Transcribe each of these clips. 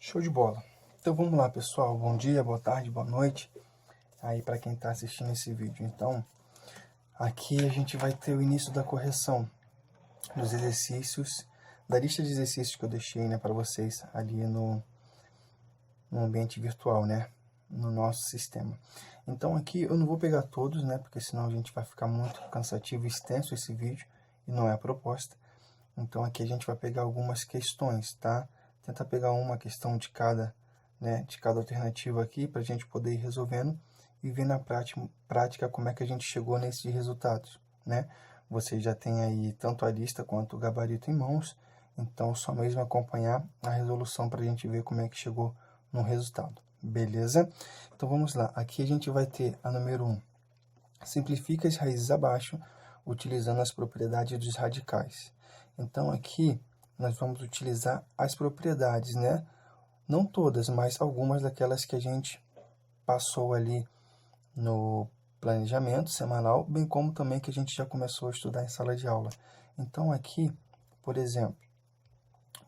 Show de bola. Então vamos lá, pessoal. Bom dia, boa tarde, boa noite. Aí para quem está assistindo esse vídeo. Então, aqui a gente vai ter o início da correção dos exercícios, da lista de exercícios que eu deixei, né, para vocês ali no ambiente virtual, né, no nosso sistema. Então aqui eu não vou pegar todos, né, porque senão a gente vai ficar muito cansativo e extenso esse vídeo e não é a proposta. Então aqui a gente vai pegar algumas questões, tá? Tentar pegar uma questão de cada, né, de cada alternativa aqui para a gente poder ir resolvendo e ver na prática como é que a gente chegou nesses resultados, né? Você já tem aí tanto a lista quanto o gabarito em mãos, então só mesmo acompanhar a resolução para a gente ver como é que chegou no resultado, beleza? Então vamos lá, aqui a gente vai ter a número 1. Simplifica as raízes abaixo, utilizando as propriedades dos radicais. Então aqui nós vamos utilizar as propriedades, né? Não todas, mas algumas daquelas que a gente passou ali no planejamento semanal, bem como também que a gente já começou a estudar em sala de aula. Então aqui, por exemplo,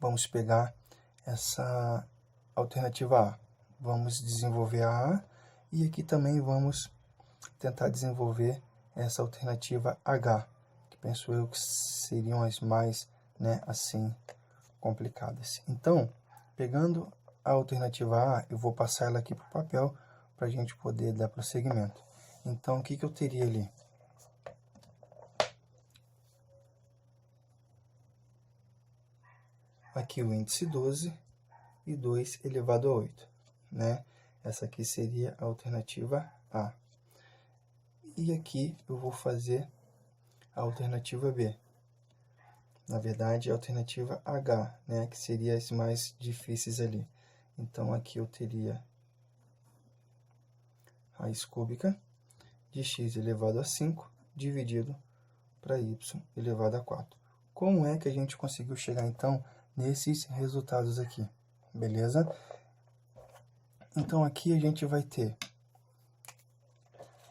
vamos pegar essa alternativa A. Vamos desenvolver a A e aqui também vamos tentar desenvolver essa alternativa H, que penso eu que seriam as mais, né, assim, complicadas. Então, pegando a alternativa A, eu vou passar ela aqui para o papel para a gente poder dar prosseguimento. Então, o que eu teria ali? Aqui o índice 12 e 2 elevado a 8, né? Essa aqui seria a alternativa A. E aqui eu vou fazer a alternativa B. Na verdade, a alternativa H, né, que seria as mais difíceis ali. Então, aqui eu teria raiz cúbica de x elevado a 5 dividido para y elevado a 4. Como é que a gente conseguiu chegar, então, nesses resultados aqui? Beleza? Então, aqui a gente vai ter,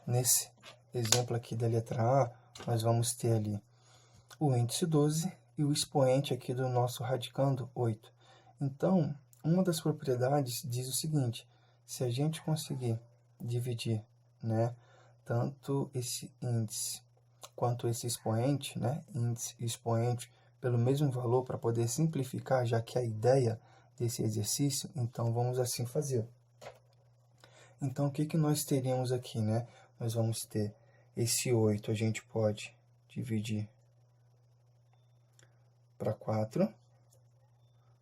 nesse exemplo aqui da letra A, nós vamos ter ali o índice 12 e o expoente aqui do nosso radicando 8. Então, uma das propriedades diz o seguinte: se a gente conseguir dividir, né, tanto esse índice quanto esse expoente, né, índice e expoente, pelo mesmo valor para poder simplificar, já que a ideia desse exercício, então vamos assim fazer. Então, o que nós teríamos aqui, né? Nós vamos ter esse 8, a gente pode dividir para 4,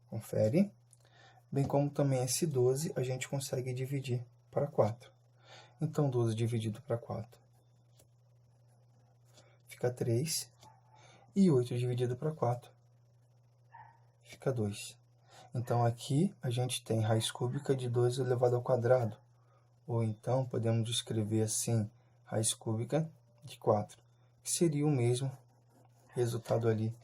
confere, bem como também esse 12 a gente consegue dividir para 4. Então, 12 dividido para 4 fica 3, e 8 dividido para 4 fica 2. Então, aqui a gente tem raiz cúbica de 2 elevado ao quadrado, ou então podemos escrever assim, raiz cúbica de 4, que seria o mesmo resultado ali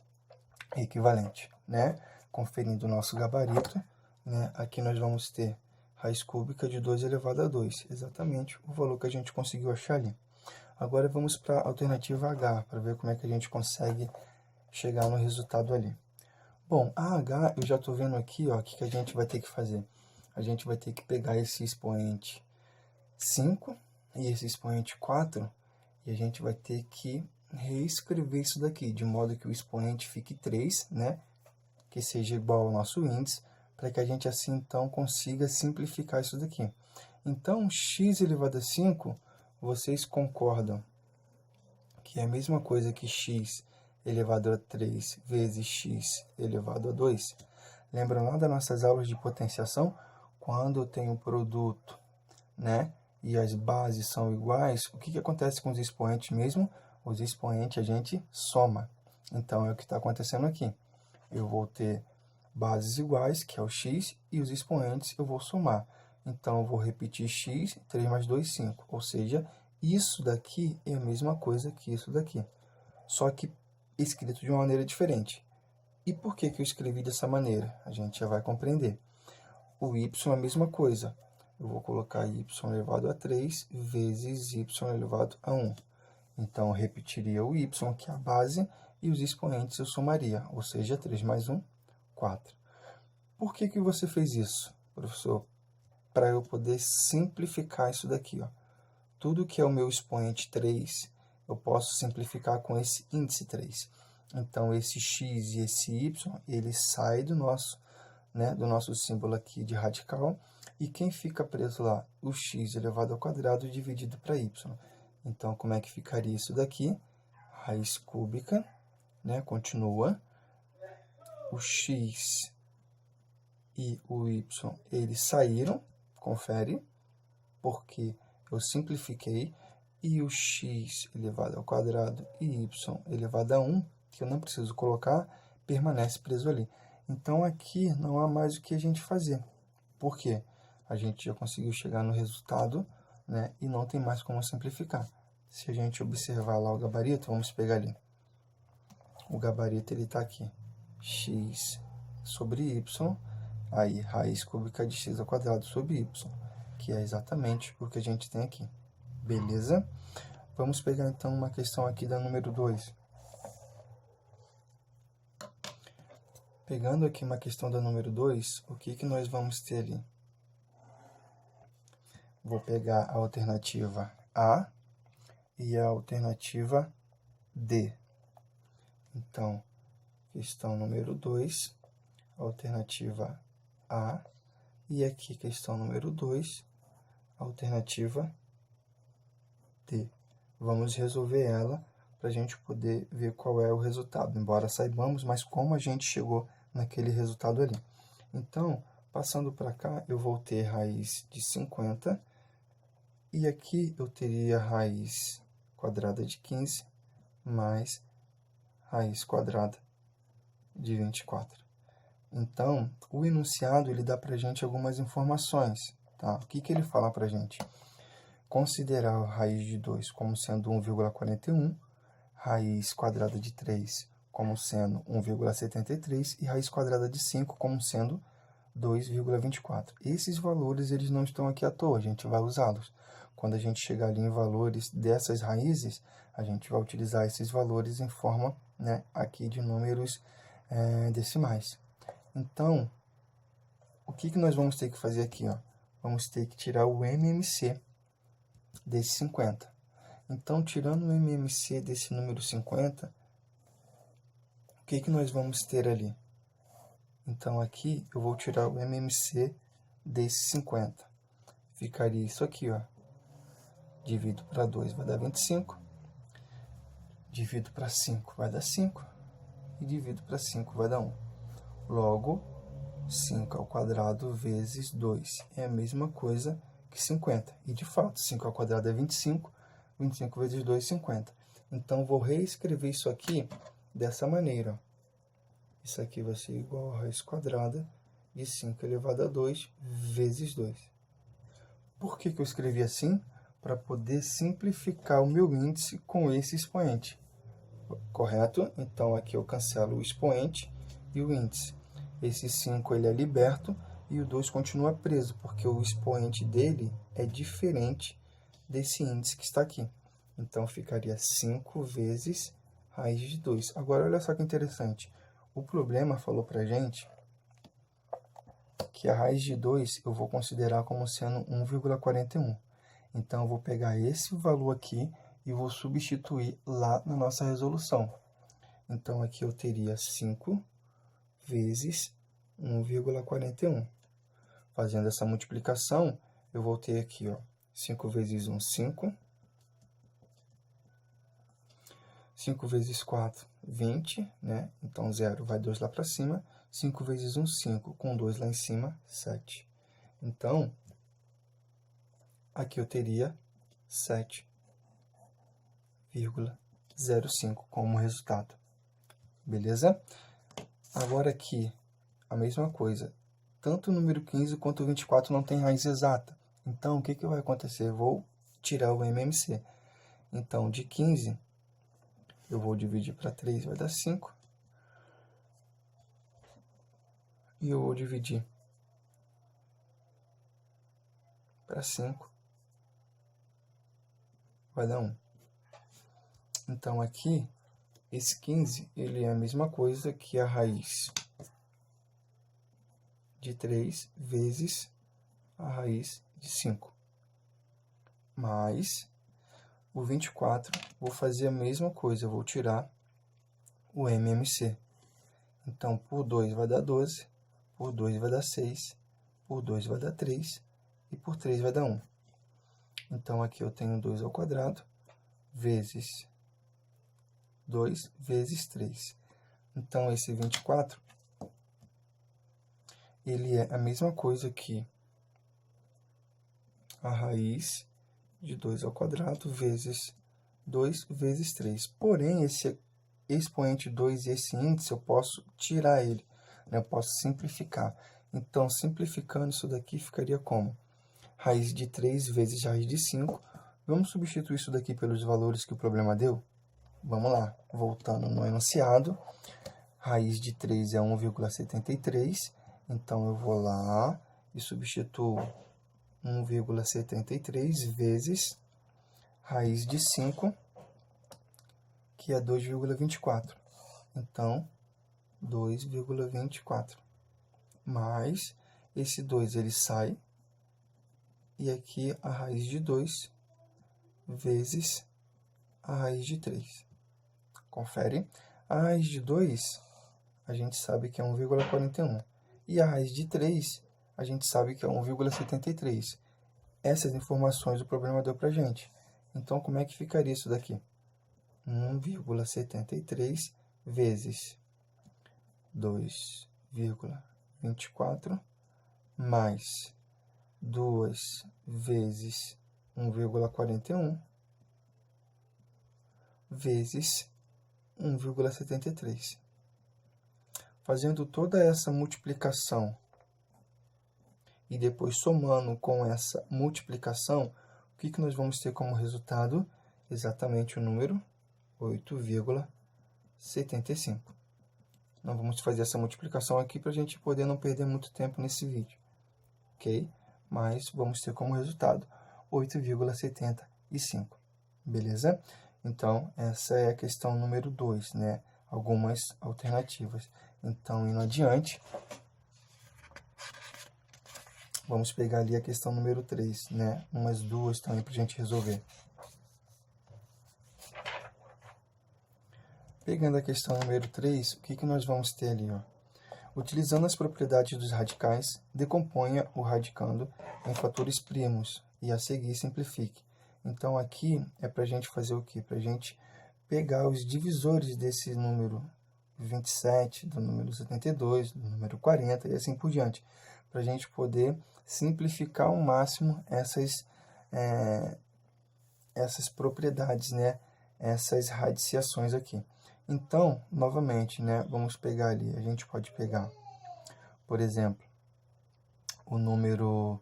equivalente, né? Conferindo o nosso gabarito, né? Aqui nós vamos ter raiz cúbica de 2 elevado a 2, exatamente o valor que a gente conseguiu achar ali. Agora vamos para a alternativa H, para ver como é que a gente consegue chegar no resultado ali. Bom, a H, eu já estou vendo aqui, ó, o que a gente vai ter que fazer. A gente vai ter que pegar esse expoente 5 e esse expoente 4, e a gente vai ter que reescrever isso daqui, de modo que o expoente fique 3, né, que seja igual ao nosso índice, para que a gente assim, então, consiga simplificar isso daqui. Então, x elevado a 5, vocês concordam que é a mesma coisa que x elevado a 3 vezes x elevado a 2? Lembram lá das nossas aulas de potenciação? Quando eu tenho um produto, né, e as bases são iguais, o que acontece com os expoentes mesmo? Os expoentes a gente soma. Então, é o que está acontecendo aqui. Eu vou ter bases iguais, que é o x, e os expoentes eu vou somar. Então, eu vou repetir x, 3 mais 2, 5. Ou seja, isso daqui é a mesma coisa que isso daqui, só que escrito de uma maneira diferente. E por que eu escrevi dessa maneira? A gente já vai compreender. O y é a mesma coisa. Eu vou colocar y elevado a 3 vezes y elevado a 1. Então, eu repetiria o y, que é a base, e os expoentes eu somaria, ou seja, 3 mais 1, 4. Por que você fez isso? professor, para eu poder simplificar isso daqui, ó. Tudo que é o meu expoente 3, eu posso simplificar com esse índice 3. Então, esse x e esse y, ele sai do nosso, né, do nosso símbolo aqui de radical, e quem fica preso lá? O x elevado ao quadrado dividido para y. Então, como é que ficaria isso daqui? Raiz cúbica, né, continua. O x e o y, eles saíram, confere, porque eu simplifiquei, e o x elevado ao quadrado e y elevado a 1, que eu não preciso colocar, permanece preso ali. Então, aqui não há mais o que a gente fazer. Por quê? A gente já conseguiu chegar no resultado, né, e não tem mais como simplificar. Se a gente observar lá o gabarito, vamos pegar ali. O gabarito ele está aqui. X sobre y, aí raiz cúbica de x ao quadrado sobre y, que é exatamente o que a gente tem aqui. Beleza? Vamos pegar então uma questão aqui da número 2. Pegando aqui uma questão da número 2, o que nós vamos ter ali? Vou pegar a alternativa A e a alternativa D. Então, questão número 2, alternativa A, e aqui questão número 2, alternativa D. Vamos resolver ela para a gente poder ver qual é o resultado, embora saibamos, mas como a gente chegou naquele resultado ali. Então, passando para cá, eu vou ter raiz de 50, e aqui eu teria raiz quadrada de 15 mais raiz quadrada de 24. Então, o enunciado ele dá para a gente algumas informações. Tá? O que ele fala para a gente? Considerar a raiz de 2 como sendo 1,41, raiz quadrada de 3 como sendo 1,73 e raiz quadrada de 5 como sendo 2,24. Esses valores eles não estão aqui à toa, a gente vai usá-los. Quando a gente chegar ali em valores dessas raízes, a gente vai utilizar esses valores em forma, né, aqui de números decimais. Então, o que nós vamos ter que fazer aqui? Ó? Vamos ter que tirar o MMC desse 50. Então, tirando o MMC desse número 50, o que nós vamos ter ali? Então, aqui eu vou tirar o MMC desse 50. Ficaria isso aqui, ó. Divido para 2 vai dar 25. Divido para 5 vai dar 5. E divido para 5 vai dar 1. Logo, 5 ao quadrado vezes 2 é a mesma coisa que 50. E, de fato, 5 ao quadrado é 25. 25 vezes 2 é 50. Então, vou reescrever isso aqui dessa maneira. Isso aqui vai ser igual a raiz quadrada de 5 elevado a 2 vezes 2. Por que eu escrevi assim? Para poder simplificar o meu índice com esse expoente. Correto? Então, aqui eu cancelo o expoente e o índice. Esse 5 ele é liberto e o 2 continua preso, porque o expoente dele é diferente desse índice que está aqui. Então, ficaria 5 vezes raiz de 2. Agora, olha só que interessante. O problema falou para a gente que a raiz de 2 eu vou considerar como sendo 1,41. Então, eu vou pegar esse valor aqui e vou substituir lá na nossa resolução. Então, aqui eu teria 5 vezes 1,41. Fazendo essa multiplicação, eu vou ter aqui, ó, 5 vezes 1, 5. 5 vezes 4, 20, né? Então, 0 vai 2 lá para cima. 5 vezes 1, 5. Com 2 lá em cima, 7. Então, aqui eu teria 7,05 como resultado. Beleza? Agora aqui, a mesma coisa. Tanto o número 15 quanto o 24 não tem raiz exata. Então, o que vai acontecer? Eu vou tirar o MMC. Então, de 15, eu vou dividir para 3, vai dar 5. E eu vou dividir para 5, vai dar 1. Então, aqui, esse 15, ele é a mesma coisa que a raiz de 3 vezes a raiz de 5. Mais o 24, vou fazer a mesma coisa, eu vou tirar o MMC. Então, por 2 vai dar 12, por 2 vai dar 6, por 2 vai dar 3, e por 3 vai dar 1. Então, aqui eu tenho 2 ao quadrado, vezes 2, vezes 3. Então, esse 24, ele é a mesma coisa que a raiz de 2 ao quadrado, vezes 2, vezes 3. Porém, esse expoente 2 e esse índice, eu posso tirar ele, né? Eu posso simplificar. Então, simplificando isso daqui, ficaria como? Raiz de 3 vezes raiz de 5. Vamos substituir isso daqui pelos valores que o problema deu? Vamos lá, voltando no enunciado. Raiz de 3 é 1,73. Então, eu vou lá e substituo 1,73 vezes raiz de 5, que é 2,24. Então, 2,24. Mais esse 2, ele sai. E aqui a raiz de 2 vezes a raiz de 3. Confere. A raiz de 2, a gente sabe que é 1,41. E a raiz de 3, a gente sabe que é 1,73. Essas informações o problema deu para a gente. Então, como é que ficaria isso daqui? 1,73 vezes 2,24 mais 2 vezes 1,41 vezes 1,73. Fazendo toda essa multiplicação e depois somando com essa multiplicação, o que nós vamos ter como resultado? Exatamente o número 8,75. Não vamos fazer essa multiplicação aqui para a gente poder não perder muito tempo nesse vídeo, ok? Mas vamos ter como resultado 8,75, beleza? Então, essa é a questão número 2, né? Algumas alternativas. Então, indo adiante, vamos pegar ali a questão número 3, né? Umas duas também para a gente resolver. Pegando a questão número 3, o que nós vamos ter ali, ó? Utilizando as propriedades dos radicais, decomponha o radicando em fatores primos e a seguir simplifique. Então, aqui é para a gente fazer o quê? Para a gente pegar os divisores desse número 27, do número 72, do número 40 e assim por diante, para a gente poder simplificar ao máximo essas propriedades, né? Essas radiciações aqui. Então, novamente, né? Vamos pegar ali, a gente pode pegar, por exemplo, o número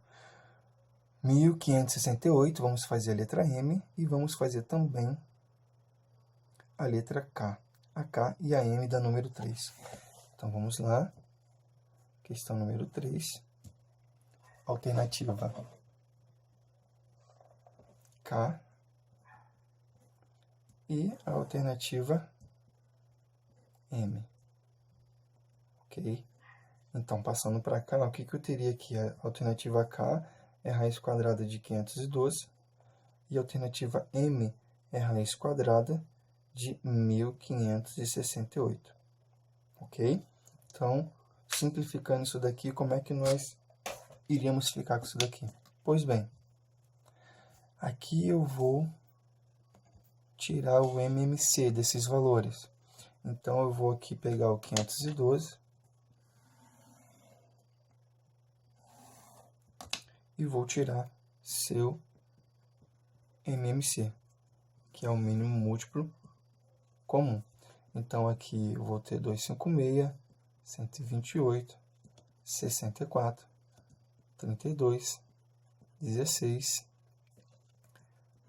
1568, vamos fazer a letra M e vamos fazer também a letra K. A K e a M da número 3. Então, vamos lá. Questão número 3. Alternativa K e a alternativa M. Ok? Então, passando para cá, o que eu teria aqui? A alternativa K é raiz quadrada de 512 e a alternativa M é raiz quadrada de 1568. Ok? Então, simplificando isso daqui, como é que nós iríamos ficar com isso daqui? Pois bem, aqui eu vou tirar o MMC desses valores. Então, eu vou aqui pegar o 512 e vou tirar seu MMC, que é o mínimo múltiplo comum. Então, aqui eu vou ter 256, 128, 64, 32, 16,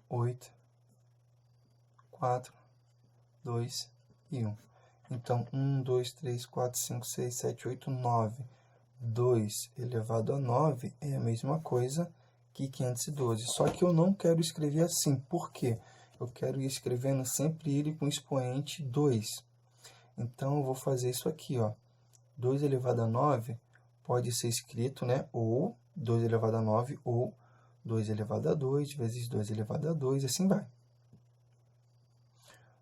8, 4, 2 e 1. Então, 1, 2, 3, 4, 5, 6, 7, 8, 9. 2 elevado a 9 é a mesma coisa que 512. Só que eu não quero escrever assim. Por quê? Eu quero ir escrevendo sempre ele com expoente 2. Então, eu vou fazer isso aqui, ó. 2 elevado a 9, pode ser escrito, né, ou 2 elevado a 9, ou 2 elevado a 2, vezes 2 elevado a 2, assim vai.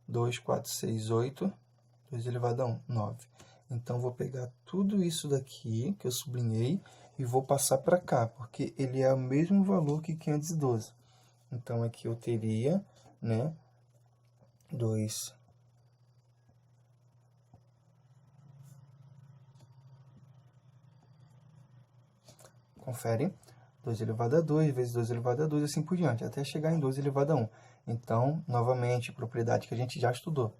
2, 4, 6, 8, 2 elevado a 1, 9. Então, vou pegar tudo isso daqui, que eu sublinhei, e vou passar para cá, porque ele é o mesmo valor que 512. Então, aqui eu teria, né, 2... Confere. 2 elevado a 2, vezes 2 elevado a 2, assim por diante, até chegar em 2 elevado a 1. Então, novamente, propriedade que a gente já estudou.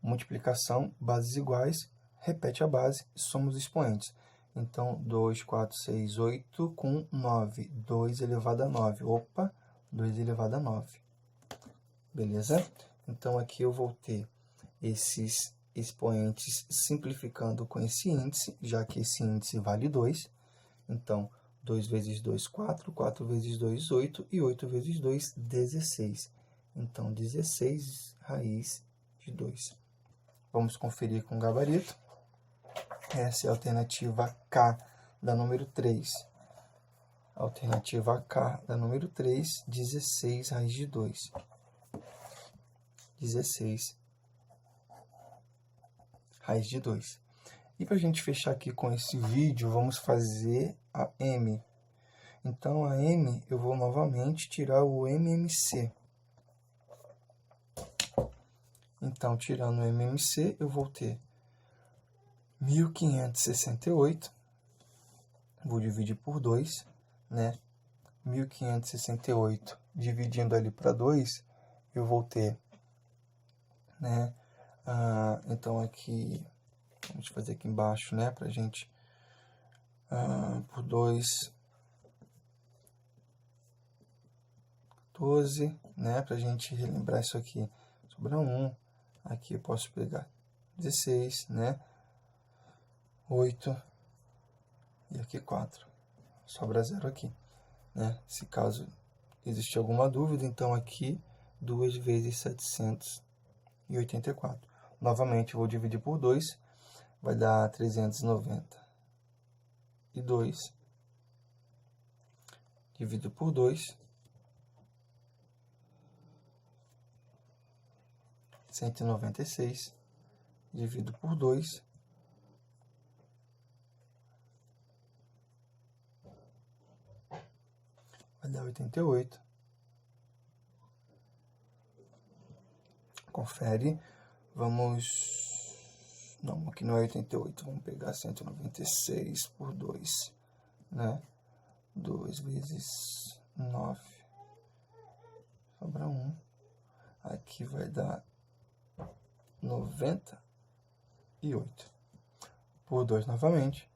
Multiplicação, bases iguais, repete a base, somos expoentes. Então, 2, 4, 6, 8 com 9. 2 elevado a 9. Opa, 2 elevado a 9. Beleza? Então, aqui eu vou ter esses expoentes simplificando com esse índice, já que esse índice vale 2. Então, 2 vezes 2, 4, 4 vezes 2, 8, e 8 vezes 2, 16. Então, 16 raiz de 2. Vamos conferir com o gabarito. Essa é a alternativa K da número 3. Alternativa K da número 3, 16 raiz de 2. 16 raiz de 2. E para a gente fechar aqui com esse vídeo, vamos fazer a M. Então, a M, eu vou novamente tirar o MMC. Então, tirando o MMC, eu vou ter 1.568. Vou dividir por 2, né? 1.568 dividindo ali para 2, eu vou ter, né? Então, aqui, vamos fazer aqui embaixo, né? Para a gente, por 2, 12, né? Para a gente relembrar isso aqui, sobra 1. Aqui eu posso pegar 16, né? 8 e aqui 4. Sobra 0 aqui, né? Se caso existir alguma dúvida, então aqui 2 vezes 784. Novamente, vou dividir por 2, vai dar 392. Divido por 2, 196. Divido por 2, vai dar 88. Confere. Vamos... Não, aqui não é 88. Vamos pegar 196 por 2, né? 2 vezes 9. Sobra 1. Aqui vai dar 98. Por 2 novamente.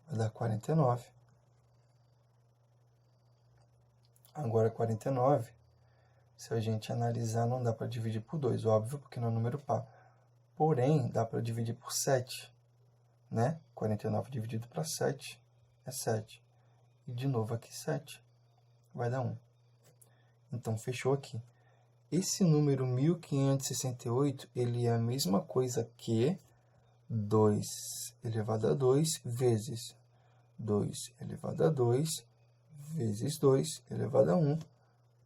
Vai dar 49. Agora 49, se a gente analisar, não dá para dividir por 2, óbvio, porque não é número par. Porém, dá para dividir por 7, né? 49 dividido para 7 é 7. E de novo aqui 7, vai dar 1. Então, fechou aqui. Esse número 1568, ele é a mesma coisa que 2 elevado a 2 vezes 2 elevado a 2 vezes 2 elevado a 1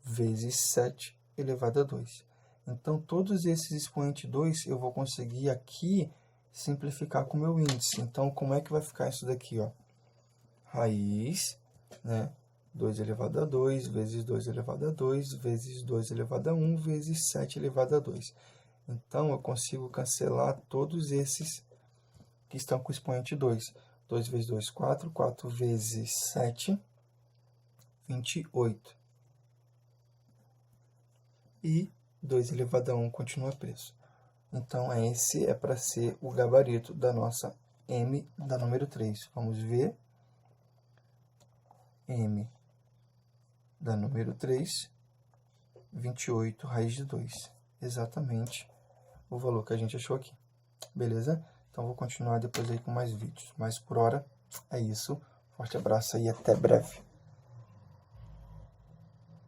vezes 7 elevado a 2. Então, todos esses expoentes 2 eu vou conseguir aqui simplificar com o meu índice. Então, como é que vai ficar isso daqui, ó? Raiz, né? 2 elevado a 2 vezes 2 elevado a 2 vezes 2 elevado a 1 vezes 7 elevado a 2. Então, eu consigo cancelar todos esses que estão com o expoente 2. 2 vezes 2, 4. 4 vezes 7, 28. E 2 elevado a 1 continua preso. Então, esse é para ser o gabarito da nossa M da número 3. Vamos ver. M da número 3, 28 raiz de 2. Exatamente o valor que a gente achou aqui. Beleza? Então, vou continuar depois aí com mais vídeos. Mas, por hora, é isso. Forte abraço e até breve.